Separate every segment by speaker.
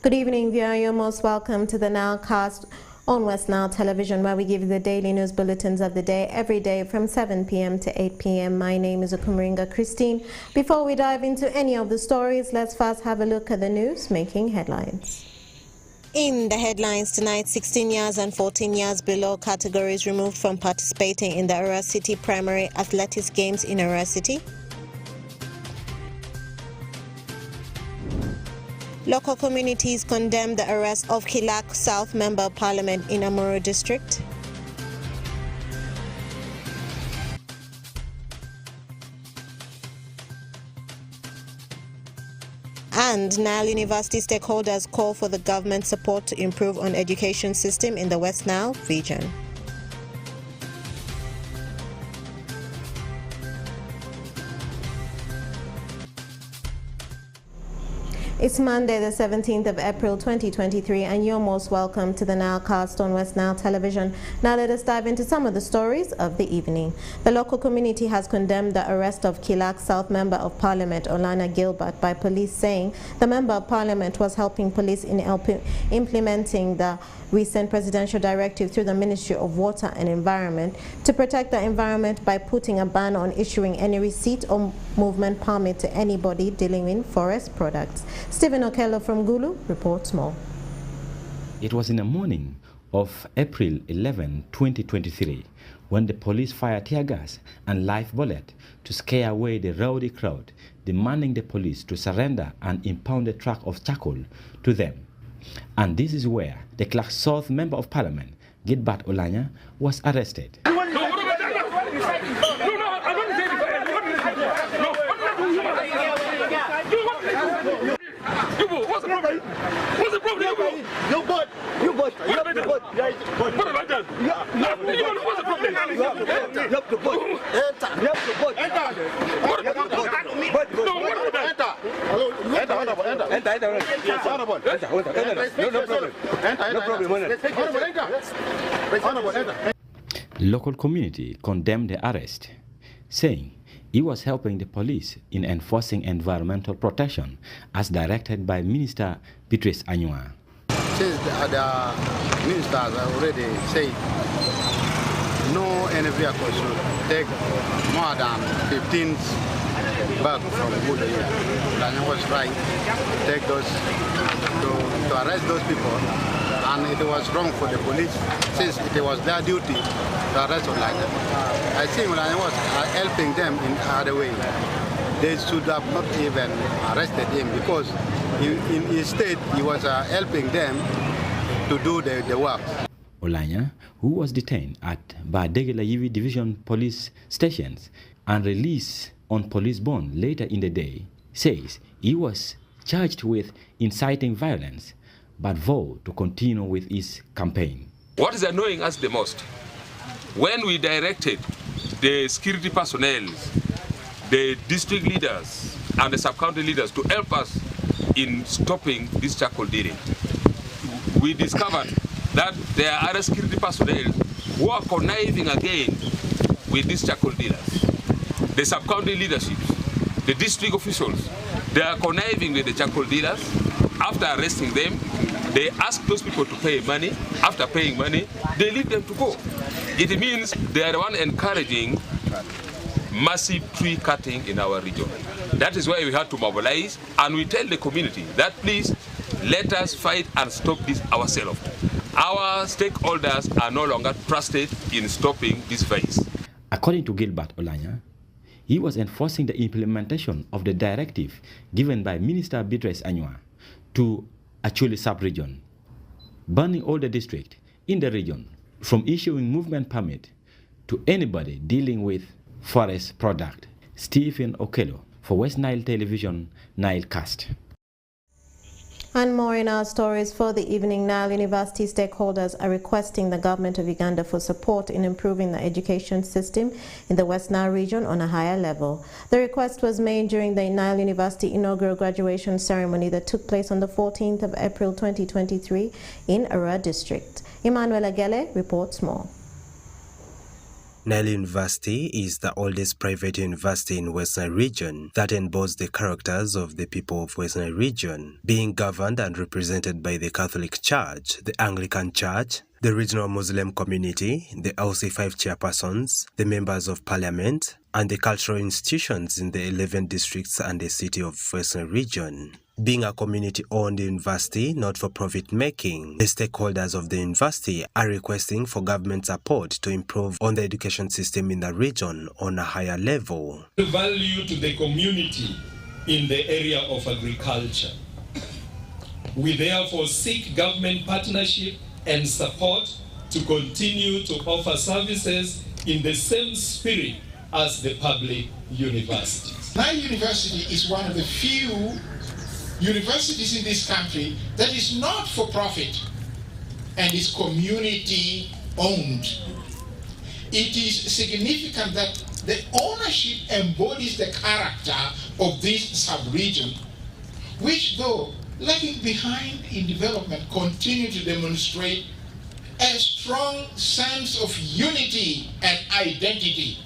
Speaker 1: Good evening, viewer. You're most welcome to the Nilecast on Westnile television, where we give you the daily news bulletins of the day every day from 7 p.m. to 8 p.m. My name is Okumaringa Christine. Before we dive into any of the stories, let's first have a look at the news making headlines. In the headlines tonight, 16 years and 14 years below categories removed from participating in the Arua City Primary Athletics Games in Arua City. Local communities condemn the arrest of Kilak South Member of Parliament in Amuru District. And Nile University stakeholders call for the government support to improve on education system in the West Nile region. It's Monday, the 17th of April 2023, and you're most welcome to the Nilecast on Westnile television. Now let us dive into some of the stories of the evening. The local community has condemned the arrest of Kilak South Member of Parliament Olana Gilbert by police, saying the Member of Parliament was helping police in implementing the recent presidential directive through the Ministry of Water and Environment to protect the environment by putting a ban on issuing any receipt or movement permit to anybody dealing in forest products. Stephen Okello from Gulu reports more.
Speaker 2: It was in the morning of April 11, 2023, when the police fired tear gas and live bullet to scare away the rowdy crowd, demanding the police to surrender an impounded truck of charcoal to them. And this is where the Clark South Member of Parliament, Gilbert Olanya, was arrested.
Speaker 3: What's the problem? You bought. What have I done? What have I done? What's the problem? You have to vote.
Speaker 2: Local community condemned the arrest, saying he was helping the police in enforcing environmental protection as directed by Minister Beatrice Anyua.
Speaker 4: Since the ministers already said no any vehicle should take more than 15 bags from Gulu here. Anyua was right to take those, to arrest those people, and it was wrong for the police since it was their duty to arrest Olanya. I think Olanya was helping them in other way. They should have not even arrested him because in his state he was helping them to do the work.
Speaker 2: Olanya, who was detained at Badegela Yivi Division police stations and released on police bond later in the day, says he was charged with inciting violence but vowed to continue with his campaign.
Speaker 5: What is annoying us the most, when we directed the security personnel, the district leaders and the sub-county leaders to help us in stopping this charcoal dealing, we discovered that there are other security personnel who are conniving again with these charcoal dealers. The sub-county leadership, the district officials, they are conniving with the charcoal dealers. After arresting them, they ask those people to pay money. After paying money, they leave them to go. It means they are the one encouraging massive tree cutting in our region. That is why we had to mobilize, and we tell the community that please let us fight and stop this ourselves. Our stakeholders are no longer trusted in stopping this vice.
Speaker 2: According to Gilbert Olanya, he was enforcing the implementation of the directive given by Minister Beatrice Anyua to Acholi sub-region, banning all the districts in the region from issuing movement permit to anybody dealing with forest product. Stephen Okello for West Nile Television, Nilecast.
Speaker 1: And more in our stories for the evening. Nile University stakeholders are requesting the government of Uganda for support in improving the education system in the West Nile region on a higher level. The request was made during the Nile University inaugural graduation ceremony that took place on the 14th of April 2023 in Arua District. Emmanuel Agele reports more.
Speaker 6: Nile University is the oldest private university in Westnile region that embodies the characters of the people of Westnile region, being governed and represented by the Catholic Church, the Anglican Church, the regional Muslim community, the LC5 chairpersons, the members of parliament, and the cultural institutions in the 11 districts and the city of Westnile region. Being a community-owned university, not for profit making, the stakeholders of the university are requesting for government support to improve on the education system in the region on a higher level.
Speaker 7: Value to the community in the area of agriculture. We therefore seek government partnership and support to continue to offer services in the same spirit as the public universities.
Speaker 8: Nile University is one of the few universities in this country that is not for profit and is community owned. It is significant that the ownership embodies the character of this sub-region, which, though lagging behind in development, continue to demonstrate a strong sense of unity and identity.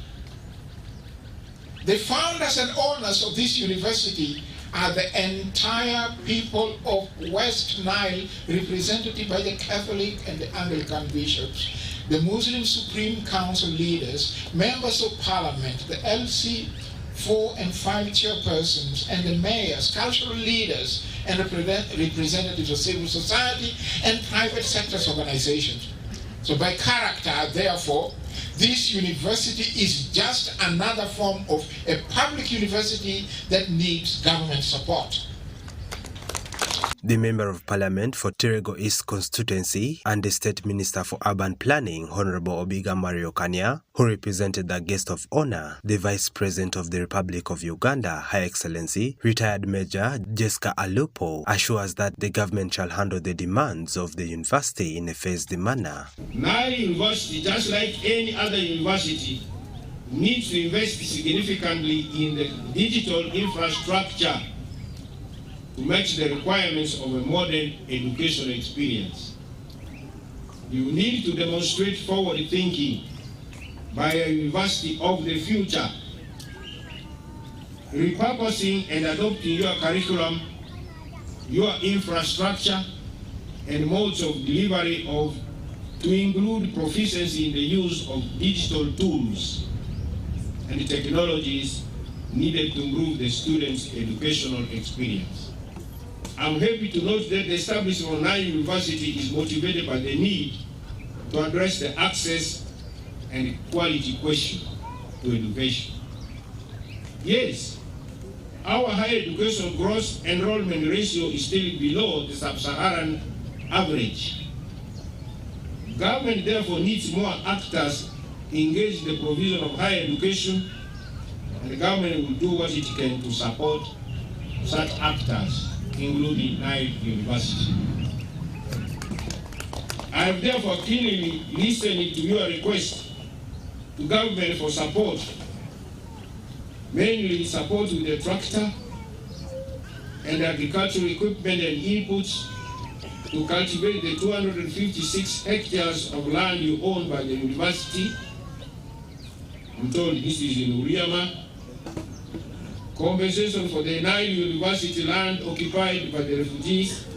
Speaker 8: The founders and owners of this university are the entire people of West Nile, represented by the Catholic and the Anglican bishops, the Muslim Supreme Council leaders, members of parliament, the LC4 and 5 chairpersons, and the mayors, cultural leaders, and representatives of civil society and private sector organizations. So by character, therefore, this university is just another form of a public university that needs government support.
Speaker 6: The Member of Parliament for Terego East constituency and the State Minister for Urban Planning, Honorable Obiga Mario Kanya, who represented the guest of honor, the Vice President of the Republic of Uganda, Her Excellency, retired Major Jessica Alupo, assures that the government shall handle the demands of the university in a phased manner.
Speaker 7: Nile University, just like any other university, needs to invest significantly in the digital infrastructure to match the requirements of a modern educational experience. You need to demonstrate forward thinking by a university of the future, repurposing and adopting your curriculum, your infrastructure, and modes of delivery to include proficiency in the use of digital tools and technologies needed to improve the students' educational experience. I'm happy to note that the establishment of Nile University is motivated by the need to address the access and quality question to education. Yes, our higher education gross enrollment ratio is still below the sub-Saharan average. Government therefore needs more actors engaged in the provision of higher education, and the government will do what it can to support such actors, including Nile University. I have therefore keenly listened to your request to government for support, mainly support with the tractor and agricultural equipment and inputs to cultivate the 256 hectares of land you own by the university. I'm told this is in Uriama. Compensation for the Nile University land occupied by the refugees,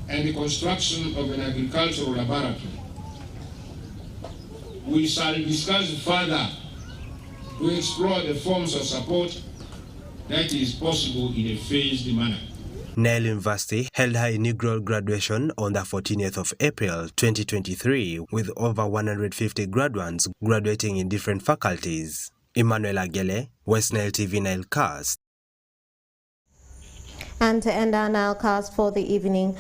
Speaker 7: and the construction of an agricultural laboratory. We shall discuss further to explore the forms of support that is possible in a phased manner.
Speaker 6: Nile University held her inaugural graduation on the 14th of April 2023 with over 150 graduates graduating in different faculties. Emmanuel Agele, Westnile TV Nilecast.
Speaker 1: And to end our Nilecast for the evening,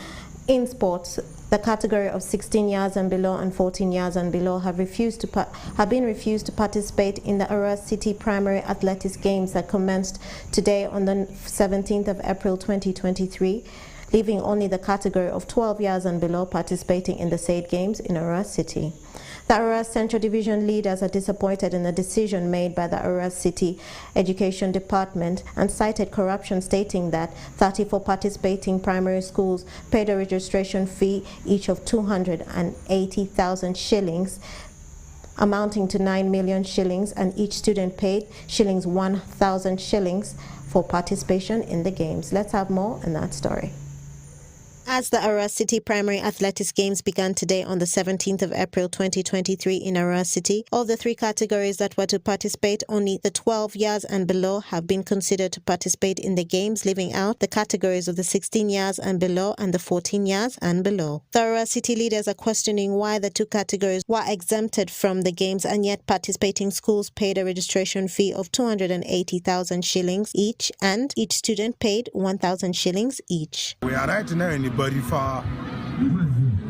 Speaker 1: in sports, the category of 16 years and below and 14 years and below have been refused to participate in the Aurora City Primary Athletics Games that commenced today on the 17th of April 2023, leaving only the category of 12 years and below participating in the said games in Aurora City. The Aurora Central Division leaders are disappointed in the decision made by the Aurora City Education Department and cited corruption, stating that 34 participating primary schools paid a registration fee each of 280,000 shillings amounting to 9 million shillings, and each student paid 1,000 shillings for participation in the games. Let's have more in that story. As the Arua City Primary Athletics Games began today on the 17th of April 2023 in Arua City, of the 3 categories that were to participate, only the 12 years and below have been considered to participate in the games, leaving out the categories of the 16 years and below and the 14 years and below. The Arua City leaders are questioning why the 2 categories were exempted from the games, and yet participating schools paid a registration fee of 280,000 shillings each, and each student paid 1,000 shillings each.
Speaker 9: We are right now in Body for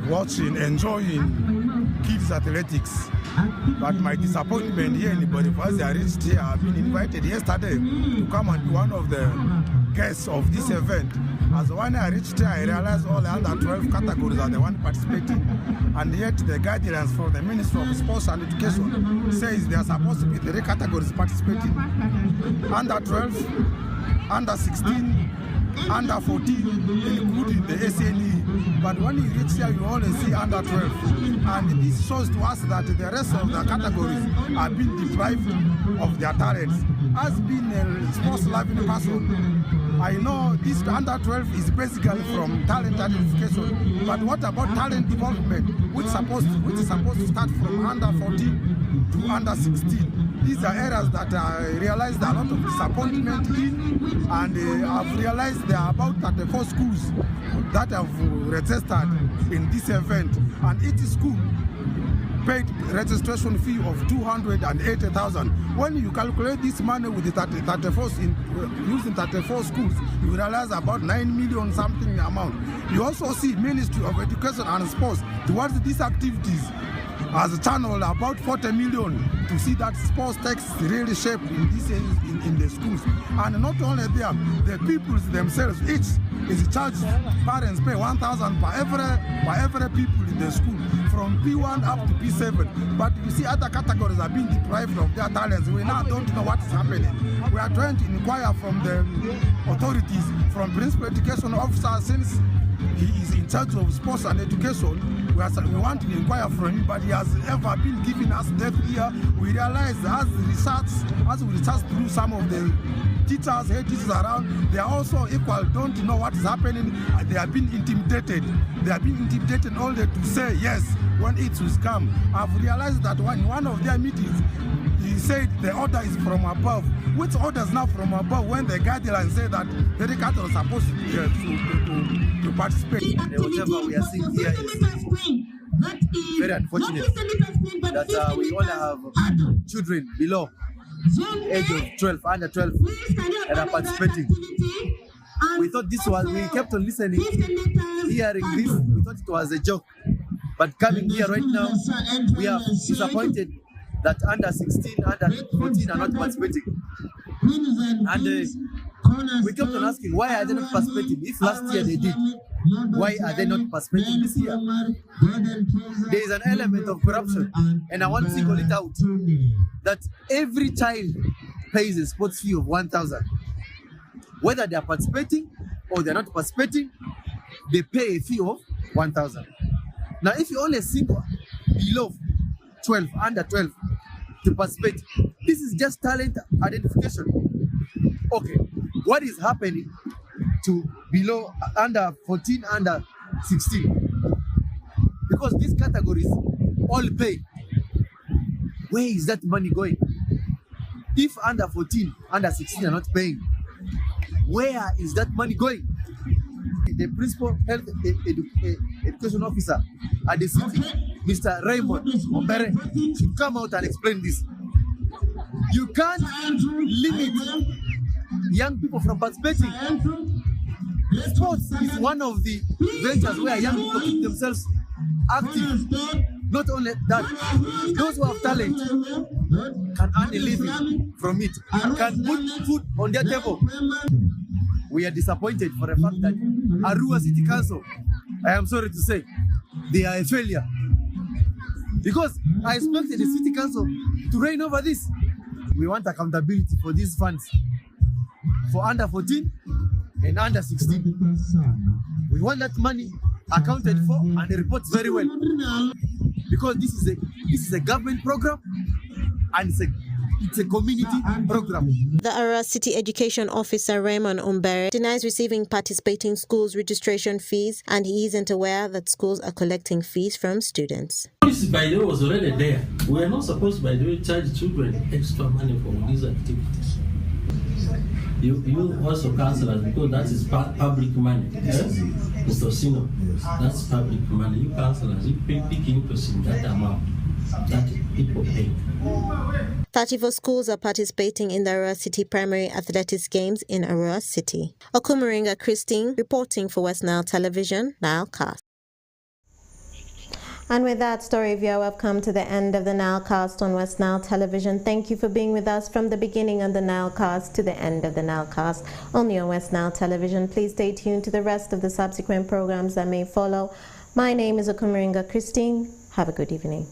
Speaker 9: watching, enjoying kids athletics. But my disappointment here in the Body, as I reached here, I've been invited yesterday to come and be one of the guests of this event. As when I reached here, I realized all the under 12 categories are the one participating, and yet the guidelines from the Ministry of Sports and Education says there are supposed to be 3 categories participating: under 12, under 16, under 14, including the SNE. But when you reach here, you only see under 12. And this shows to us that the rest of the categories are being deprived of their talents. As being a sports-loving person, I know this under 12 is basically from talent identification. But what about talent development, which is supposed to start from under 14 to under 16? These are areas that I realized a lot of disappointment in, and I've realized there are about 34 schools that have registered in this event, and each school paid registration fee of 280,000. When you calculate this money with the 34 using 34 schools, you realize about 9 million something amount. You also see Ministry of Education and Sports towards these activities as a channel about 40 million to see that sports takes really shape in this in the schools. And not only there, the pupils themselves, each is charged, parents pay 1,000 by every people in the school, from P1 up to P7. But you see other categories are being deprived of their talents. We now don't know what is happening. We are trying to inquire from the authorities, from Principal Education Officer, since he is in charge of sports and education. We want to inquire from him, but he has ever been giving us deaf ear. We realize as we research through some of the teachers, head teachers around, they are also equal, don't know what is happening. They have been intimidated. They have been intimidated only to say yes when it will come. I've realized that in one of their meetings, he said the order is from above. Which order is now from above when the guidelines say that the cattle are supposed to participate?
Speaker 10: Whatever we are seeing here is very unfortunate that we only have children below age of 12, under 12, that are participating. We thought this was, we kept on listening, hearing this, we thought it was a joke. But coming here right now, we are disappointed that under 16, under 14 are not participating. And we kept on asking, why are they not participating? If last year they did, why are they not participating this year? There is an element of corruption, and I want to call it out, that every child pays a sports fee of 1,000. Whether they are participating or they are not participating, they pay a fee of 1,000. Now, if you only single below 12, under 12 to participate, this is just talent identification. Okay, what is happening to below, under 14, under 16? Because these categories all pay. Where is that money going? If under 14, under 16 are not paying, where is that money going? The principal health education officer at the city, Mr. Raymond Ombere, should come out and explain this. You can't limit young people from participating. Sports is one of the ventures where young people keep themselves active. Not only that, those who have talent can earn a living from it, can put food on their table. We are disappointed for the fact that Arua City Council, I am sorry to say, they are a failure. Because I expected the City Council to reign over this. We want accountability for these funds for under 14 and under 16. We want that money accounted for and reports very well. because this is a government program and it's a community program.
Speaker 1: The Arua City Education Officer Raymond Umbere denies receiving participating schools registration fees, and he isn't aware that schools are collecting fees from students.
Speaker 11: Policy, by the way, was already there. We are not supposed, by the way, charge children extra money for these activities. You also councillors, because that is public money. Yes? Mr. Sino, that's public money. You councillors, you pay big interest in that amount that people pay.
Speaker 1: 34 schools are participating in the Arua City Primary Athletics Games in Arua City. Okumuringa Christine reporting for Westnile Television, Nilecast. And with that story viewer, we've come to the end of the Nilecast on Westnile Television. Thank you for being with us from the beginning of the Nilecast to the end of the Nilecast, only on Westnile Television. Please stay tuned to the rest of the subsequent programs that may follow. My name is Okumuringa Christine. Have a good evening.